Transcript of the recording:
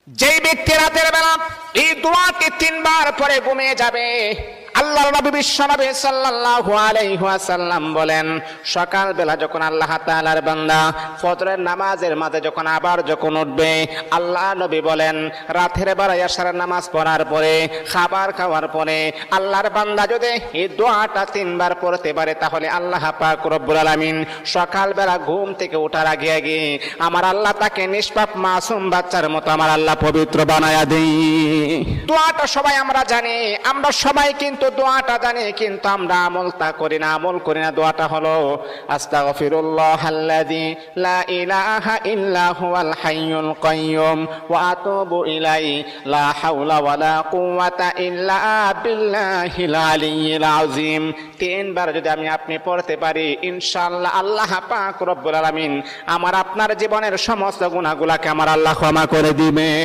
যেই ব্যক্তি রাতের বেলা এই দোয়াকে 3 বার পরে ঘুমিয়ে যাবে, আল্লাহর নবী বিশ্বনবী সাল্লাল্লাহু আলাইহি ওয়াসাল্লাম বলেন, সকাল বেলা যখন আল্লাহ তাআলার বান্দা ফজরের নামাজের মাঝে যখন উঠবে, আল্লাহ নবী বলেন রাতের বেলা এশার নামাজ পড়ার পরে, খাবার খাওয়ার পরে আল্লাহর বান্দা যদি এই দোয়াটা 3 বার পড়তে পারে, তাহলে আল্লাহ পাক রব্বুল আলামিন সকাল বেলা ঘুম থেকে ওঠার আগে আগে আমার আল্লাহ তাকে নিষ্পাপ মাসুম বাচ্চার মতো আমার আল্লাহ পবিত্র বানায়া দেই। দোয়াটা সবাই আমরা জানি, আমরা সবাই কিন্তু দোয়াটা জানি, কিন্তু আমরা আমলটা করি না। দোয়াটা হলো আস্তাগফিরুল্লাহাল্লাযী লা ইলাহা ইল্লা হুয়াল হাইয়ুল কাইয়্যুম ওয়া আতুবু ইলাইহি লা হাওলা ওয়ালা কুওয়াতা ইল্লা বিল্লাহিল আলিয়্যিল আযীম। 3 বার যদি আপনি পড়তে পারি, ইনশাআল্লাহ আল্লাহ পাক রব্বুল আলামিন আমার আপনার জীবনের সমস্ত গুনাহগুলোকে আমার আল্লাহ ক্ষমা করে দিবে।